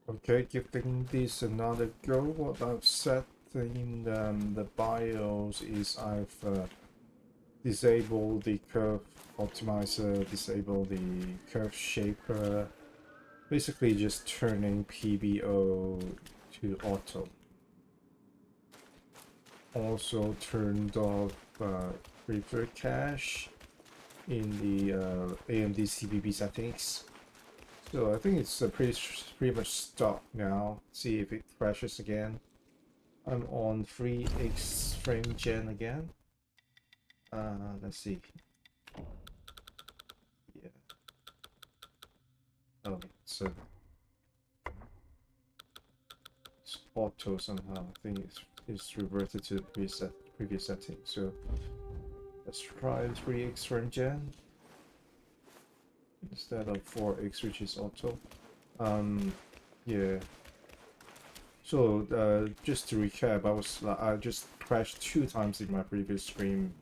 Okay, giving this another go. What I've set in the BIOS is I've disabled the curve optimizer, disabled the curve shaper, basically just turning PBO to auto. Also turned off preferred cache in the AMD CPP settings. So I think it's pretty much stopped now. See if it crashes again. I'm on 3x frame gen again. Let's see. Yeah. Oh, it's auto somehow. I think it's reverted to the previous setting. So let's try 3x frame gen instead of 4x, which is auto. Yeah. So just to recap, I just crashed 2 times in my previous stream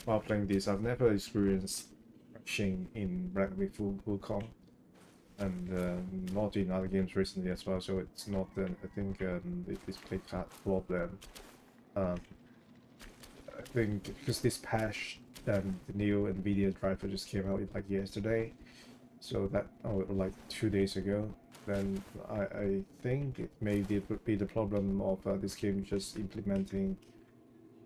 while playing this. I've never experienced crashing in Black Myth Wukong, and not in other games recently as well. So it's not I think this playcard problem. I think because this patch, the new NVIDIA driver just came out like yesterday, so that like 2 days ago. Then I think it may be the problem of this game just implementing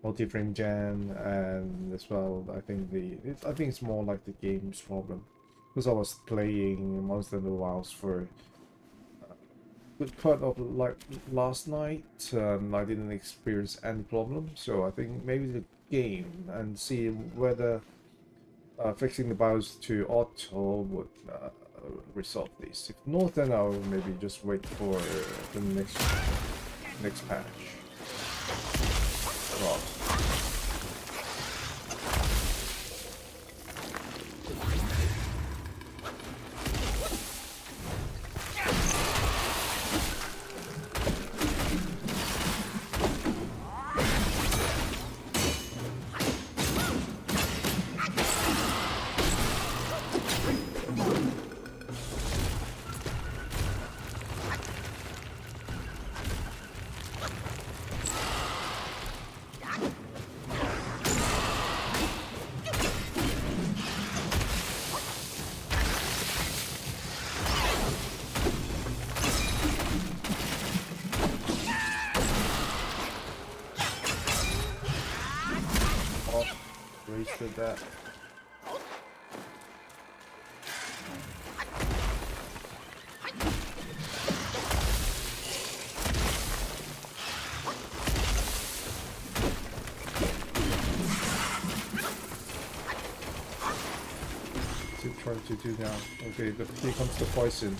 multi-frame gen, and as well I think it's more like the game's problem, because I was playing Monster Hunter Wilds for good part of like last night. I didn't experience any problem, so I think maybe the game, and see whether fixing the BIOS to auto would resolve this. If not, then I'll maybe just wait for the next patch. Well, wasted that. What's it trying to do now? Okay, here comes the poison.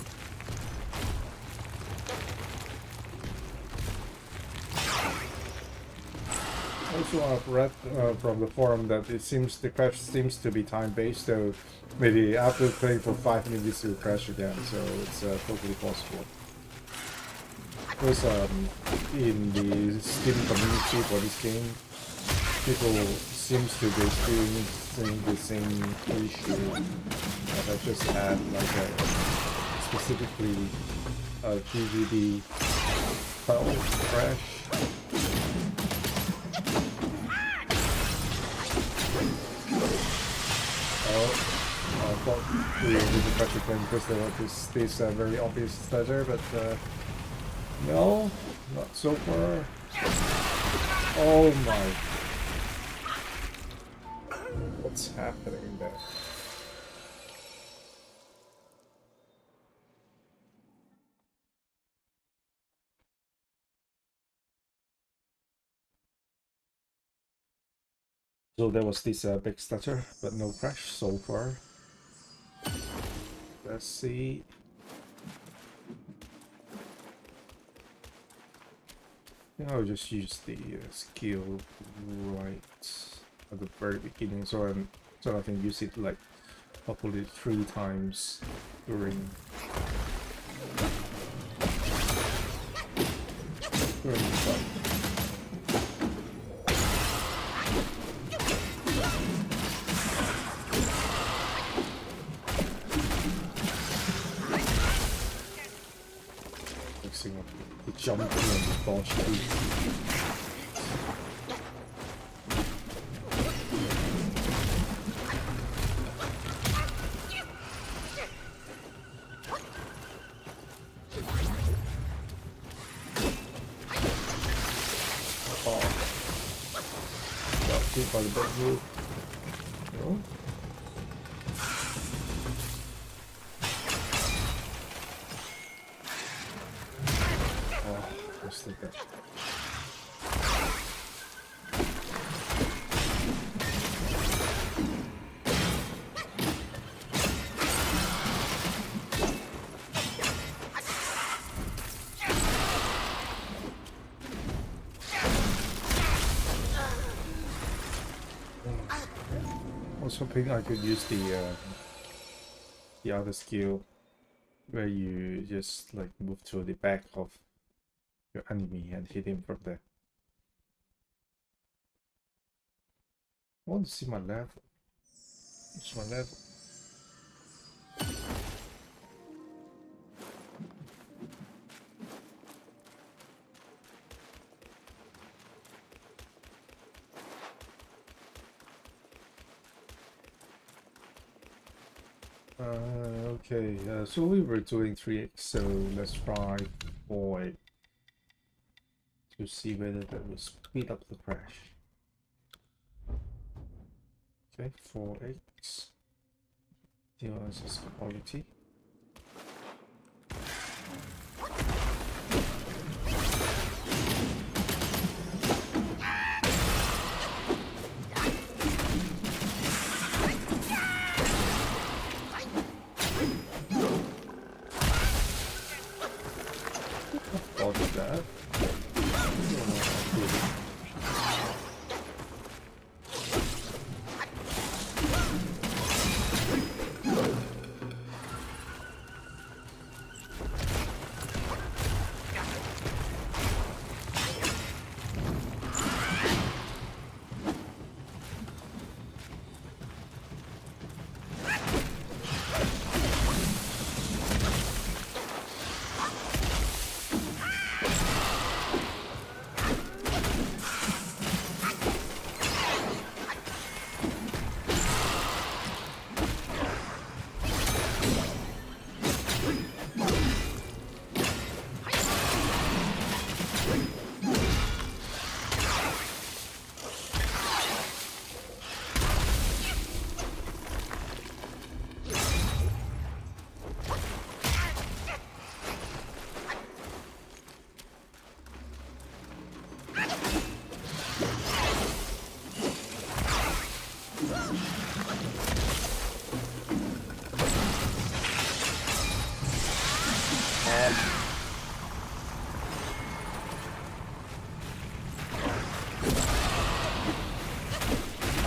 Also, I've read from the forum that the crash seems to be time-based, so maybe after playing for 5 minutes it will crash again, so it's totally possible. Because in the Steam community for this game, people seems to be experiencing the same issue that I just had, like specifically a GGD file crash. I thought we didn't crash again because there was this very obvious stutter, but no, not so far. Oh my. What's happening there? So there was this big stutter, but no crash so far. Let's see. I'll just use the skill right at the very beginning, so I can use it like hopefully 3 times during the fight. mixing up the jumping and the dodge too. By the back move. No? Oh, let's look at that. I was hoping I could use the other skill where you just like move to the back of your enemy and hit him from there. I want to see my level. What's my level? Okay, so we were doing 3x, so let's try 4x to see whether that will speed up the crash. Okay, 4x, DLSS Quality. That.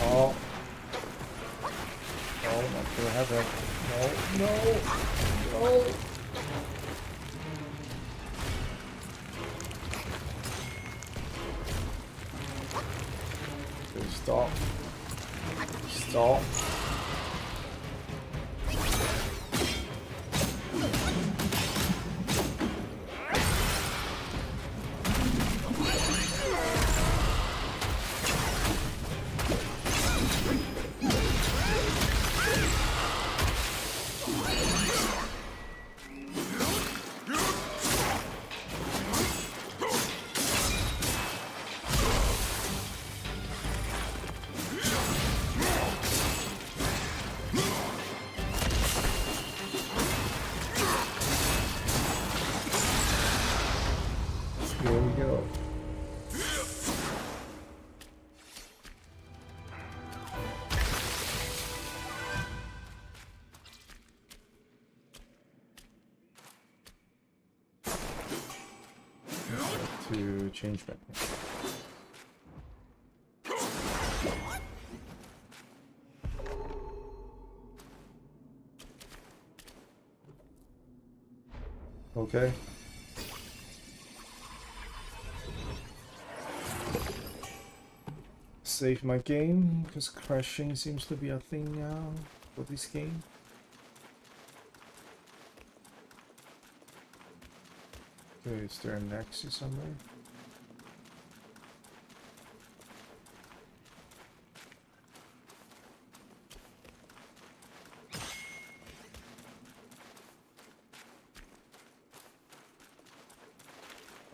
Oh. Oh, not gonna have that. No, no, no. Okay, stop. Stop. Here we go. To change back. Okay. Save my game because crashing seems to be a thing now for this game. Okay, is there a nexus somewhere?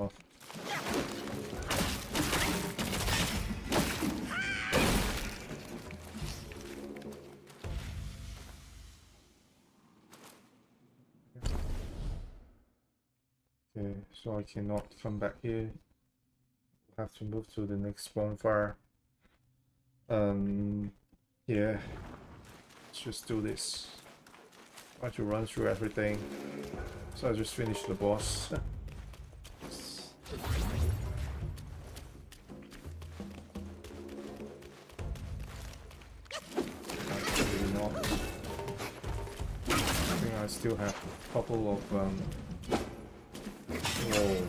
Oh. Okay, so I cannot come back here. Have to move to the next bonfire. Yeah. Let's just do this. Try to run through everything. So I just finished the boss. Actually not. I think I still have a couple of whoa.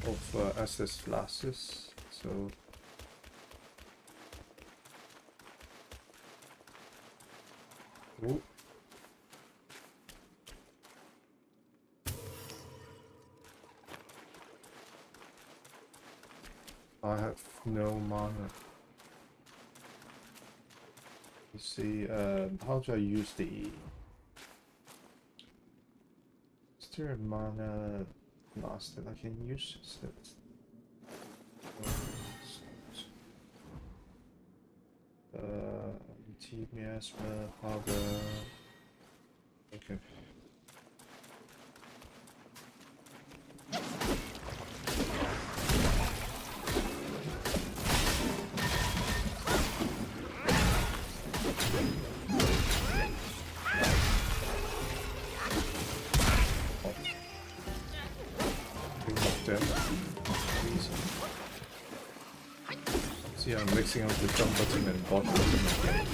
Of SS flashes, so ooh. I have no mana. Let's see, how do I use the... Is there a mana mask that I can use? T miasma, powder. Okay. See, I'm mixing up the jump button and bot button again.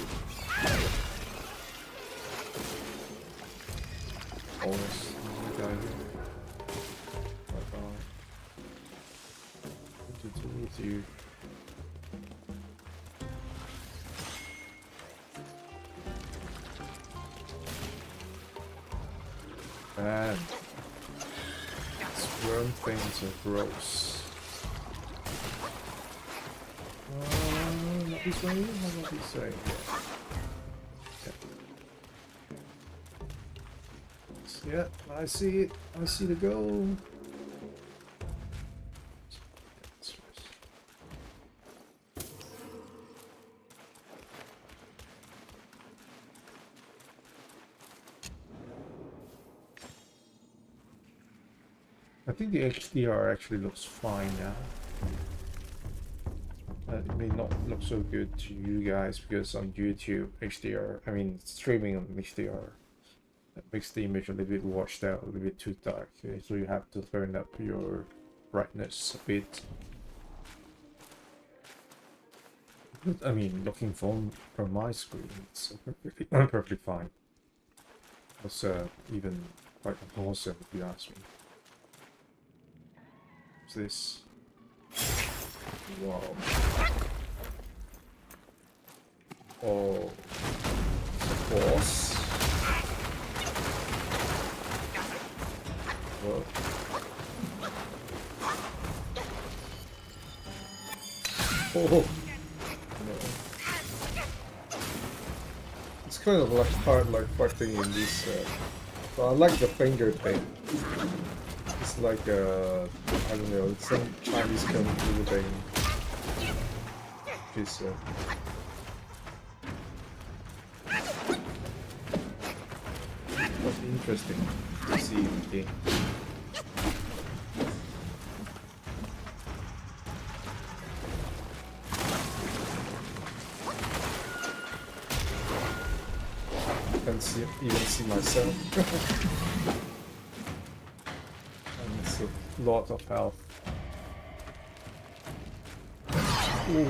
Bonus guy here. Bye-bye. What to do with you? Man, these worm things are gross. Not this way? How about this way? Yeah, I see it. I see the goal. I think the HDR actually looks fine now. It may not look so good to you guys because on YouTube HDR, I mean streaming on HDR, that makes the image a little bit washed out, a little bit too dark. Okay? So you have to turn up your brightness a bit. But I mean, looking from my screen, it's perfectly fine. It's even quite awesome if you ask me. What's this? Wow. Oh, boss. Whoa. Oh. No. It's kind of like hard, like fighting in this. But I like the finger thing. It's like I don't know, it's some Chinese kung fu thing. It's quite interesting to see in the game. I can't even see myself. A lot of health. Ooh.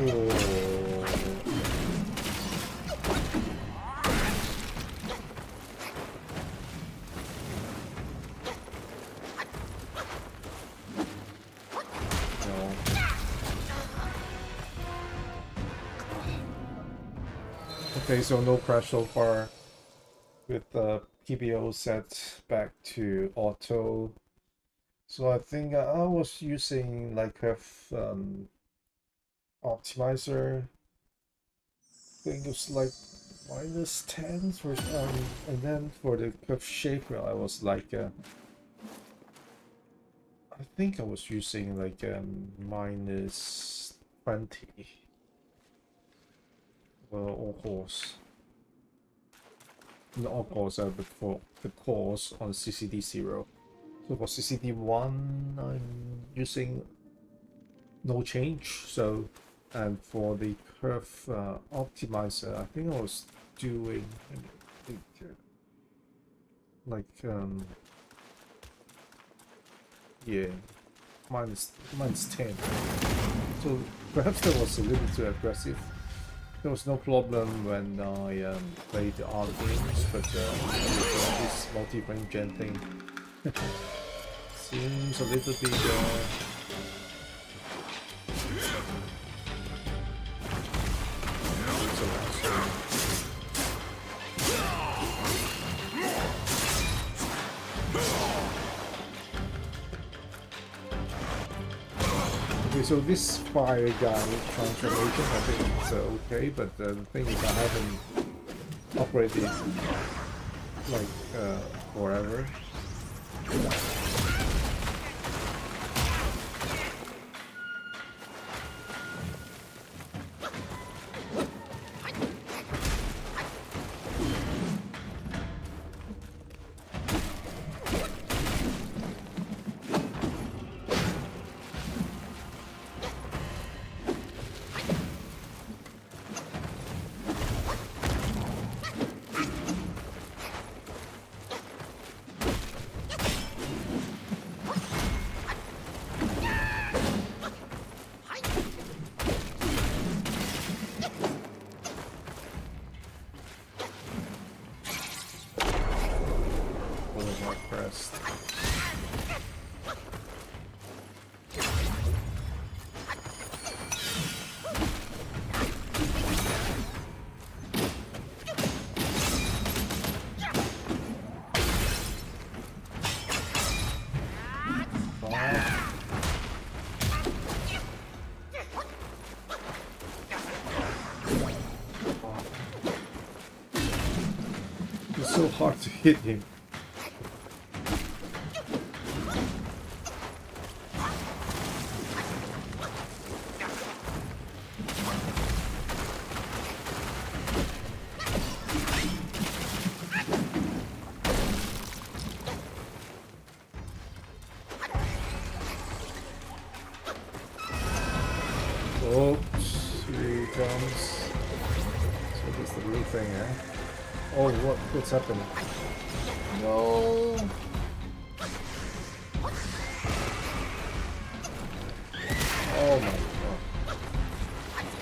No. Okay, so no crash so far with PBO set back to auto. So I think I was using like a optimizer. I think it's like -10 for and then for the curve shaper I was like I think I was using like -20. Well, all course. Not all course, but for the course on CCD0. So for CCD1, I'm using no change. So, and for the curve optimizer, I think I was doing like yeah, -10. So perhaps that was a little too aggressive. There was no problem when I played the other games, but this multi-frame gen thing seems a little bit okay, so this fire guy transformation, I think it's okay, but the thing is I haven't operated like forever. It's so hard to hit him. Oops, here he comes. So that's the real thing, eh? Oh, what's happening? No! Oh my god.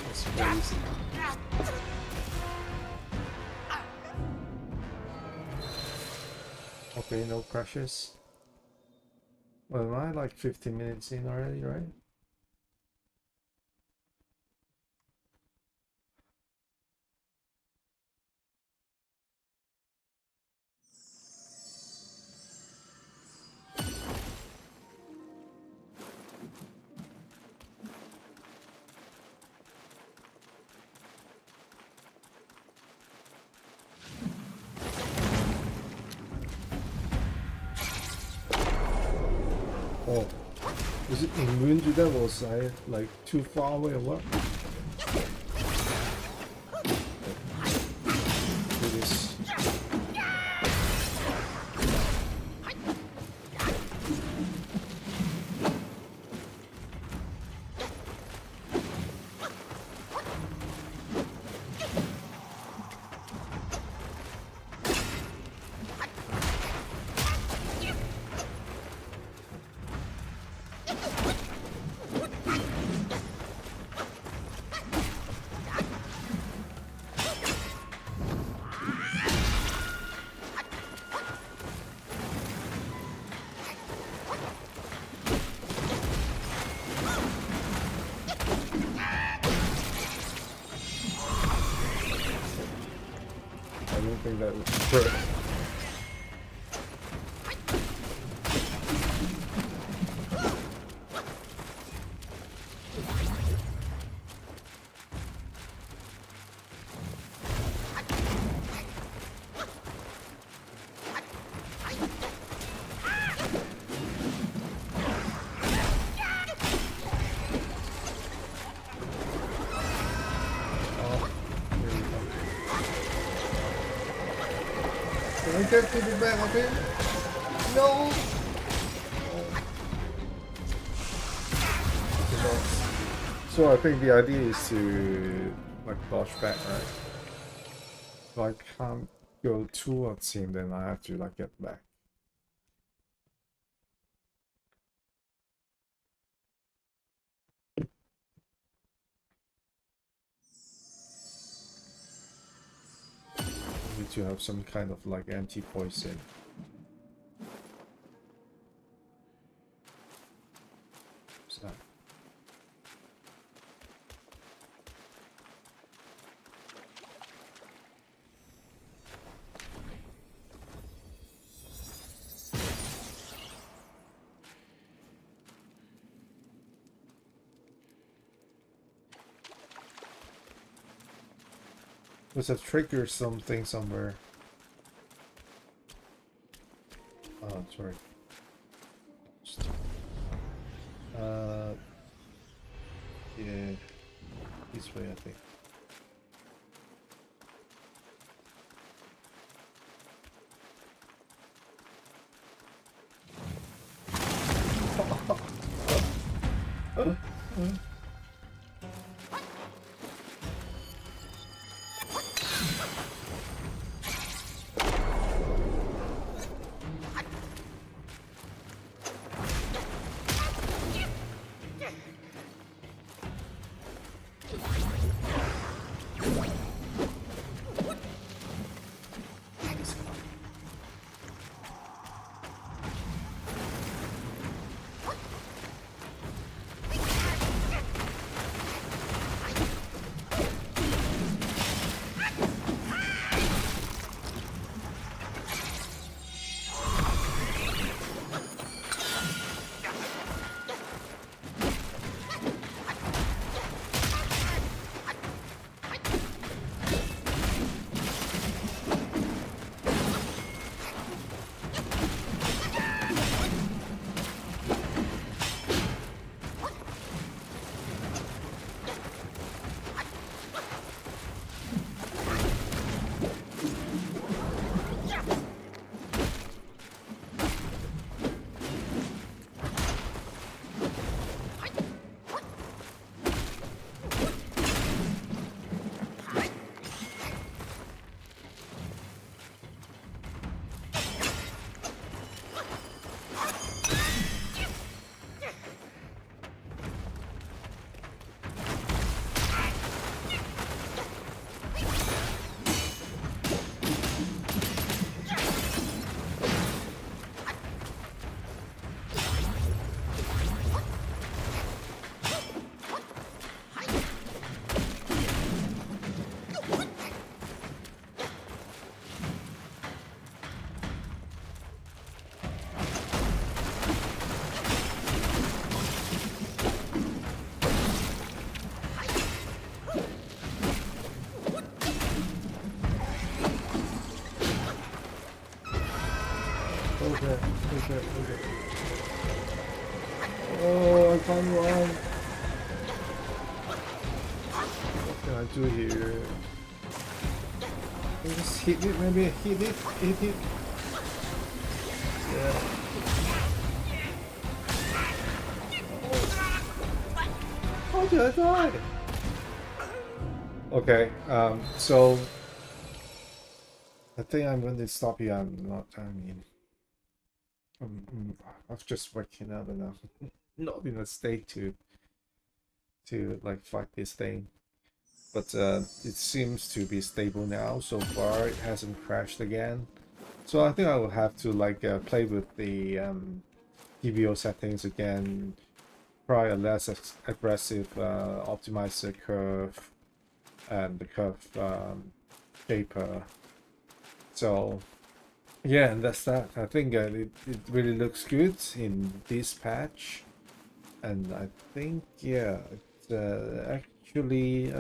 That's crazy. Okay, no crashes. Well, am I like 15 minutes in already, right? Oh, is it immune to that? Was I like too far away or what? Do this. I don't think that would work. I get to the back of him. No. So I think the idea is to like dodge back, right? If I can't go towards him, then I have to like get back. Need to have some kind of like anti-poison. What's that? Was a trigger something somewhere? Oh, sorry. Yeah, this way I think. Okay. Oh, I can't run. What can I do here? Just hit it, maybe hit it. Yeah. How did I die? Okay, so I think I'm going to stop here. I'm just waking up and I'm not in a state to like fight this thing. But it seems to be stable now so far. It hasn't crashed again. So I think I will have to like play with the DBO settings again. Try a less aggressive optimizer curve and the curve shaper. So yeah, and that's that. I think it really looks good in this patch, and I think yeah, it's actually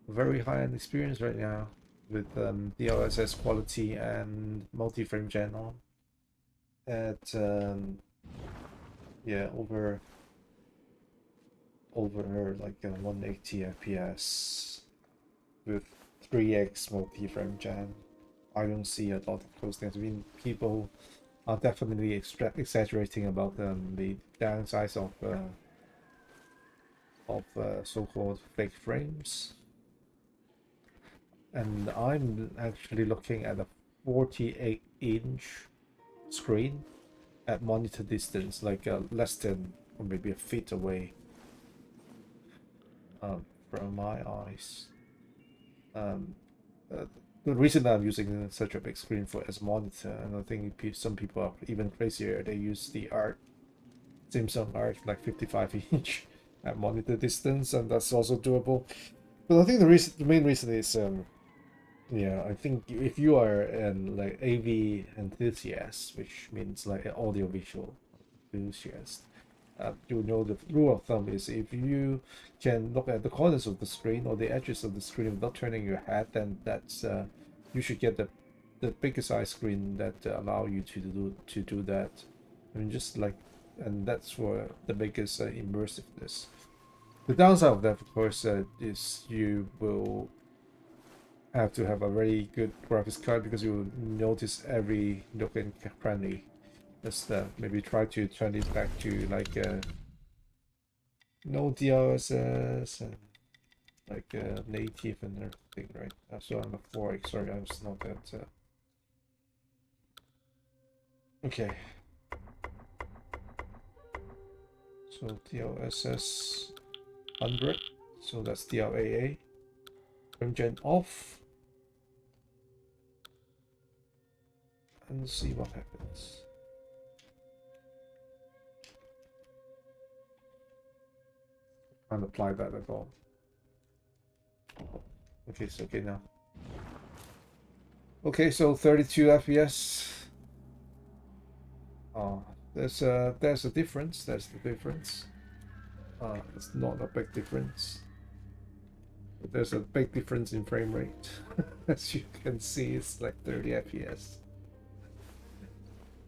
very high-end experience right now with DLSS quality and multi-frame gen on at yeah over like 180 FPS with 3x multi-frame gen. I don't see a lot of those things. I mean, people are definitely exaggerating about the downsides of so-called fake frames. And I'm actually looking at a 48-inch screen at monitor distance, like less than or maybe a feet away from my eyes. Um, the reason that I'm using such a big screen for as a monitor, and I think some people are even crazier, they use the Samsung Art like 55-inch at monitor distance, and that's also doable. But I think the main reason is yeah, I think if you are an like AV enthusiast, which means like an audiovisual enthusiast, you know the rule of thumb is if you can look at the corners of the screen or the edges of the screen without turning your head, then that's you should get the bigger size screen that allow you to do that. I mean, just like, and that's for the biggest immersiveness. The downside of that, of course, is you will have to have a very good graphics card because you will notice every nook and cranny. Just maybe try to turn it back to like no DLSS and like native and everything, right? So I'm a 4X, sorry, I'm just not that. Okay. So DLSS 100, so that's DLAA. Frame gen off. And see what happens. Can't apply that at all. Okay, it's okay now. Okay, so 32 FPS. There's a difference. There's the difference. It's not a big difference. But there's a big difference in frame rate. As you can see, it's like 30 FPS.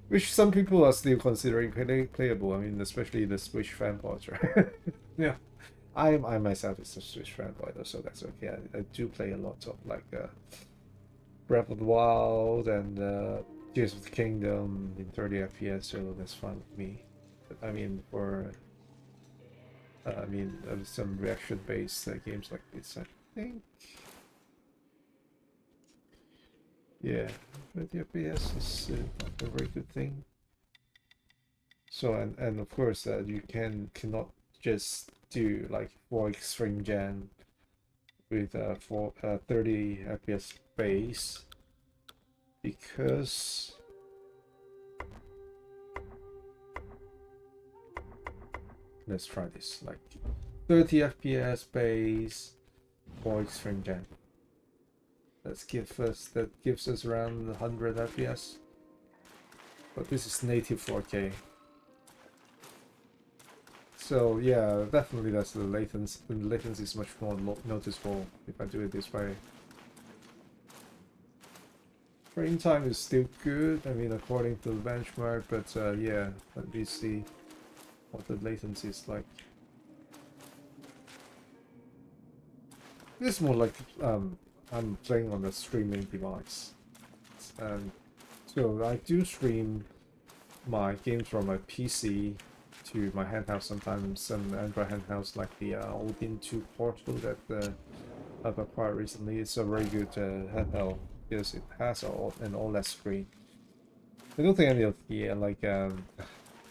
Which some people are still considering playable. I mean, especially the Switch fanboys, right? Yeah. I myself is a Switch fanboy, so that's okay. I do play a lot of like Breath of the Wild and Tears of the Kingdom in 30 FPS, so that's fine with me. But I mean, for some reaction-based games like this, I think, yeah, 30 FPS is a very good thing. So and of course, you cannot just do like 4x frame gen with 30 FPS base because let's try this, like 30 FPS base 4x frame gen. That gives us around 100 FPS, but this is native 4K. So yeah, definitely that's the latency. The latency is much more noticeable if I do it this way. Frame time is still good, I mean, according to the benchmark, but yeah, let me see what the latency is like. It's more like I'm playing on a streaming device, and so I do stream my games from my PC to my handheld, sometimes some Android handhelds like the Odin 2 Portal that I've acquired recently. It's a very good handheld because it has an OLED screen. I don't think any of the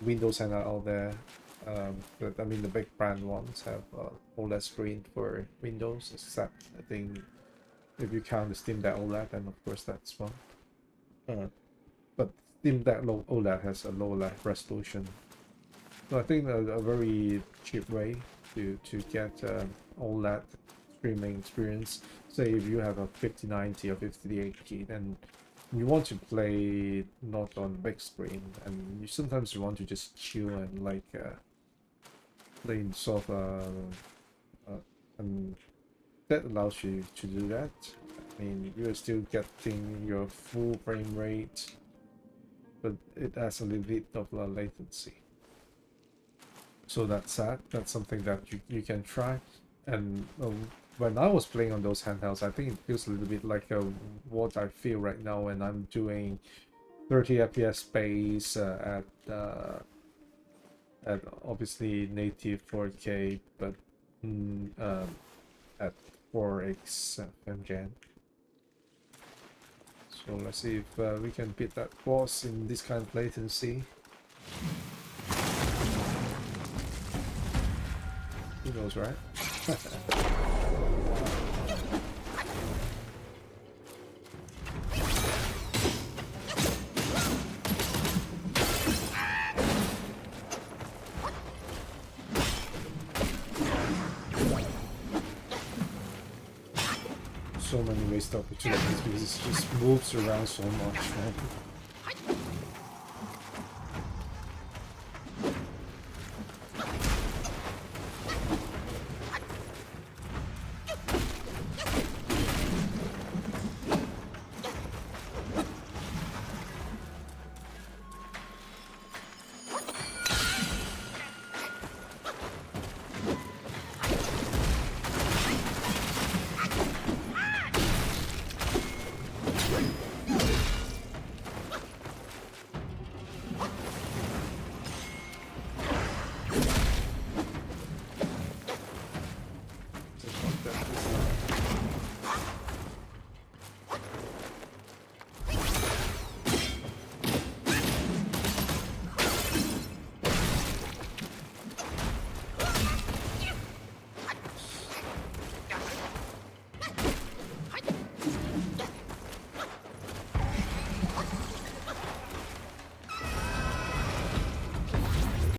Windows handheld out there, but I mean the big brand ones have OLED screen for Windows, except I think if you count the Steam Deck OLED, then of course that's one. But Steam Deck OLED has a low resolution. So I think a very cheap way to get OLED streaming experience. Say if you have a 5090 or 5080, then you want to play not on big screen, and sometimes you want to just chill and like play in sofa, and that allows you to do that. I mean, you're still getting your full frame rate, but it has a little bit of latency. So that's something that you can try. And when I was playing on those handhelds, I think it feels a little bit like what I feel right now when I'm doing 30 FPS space at obviously native 4K, but at 4x gen. So let's see if we can beat that boss in this kind of latency. Who knows, right? So many waste opportunities because it just moves around so much, man.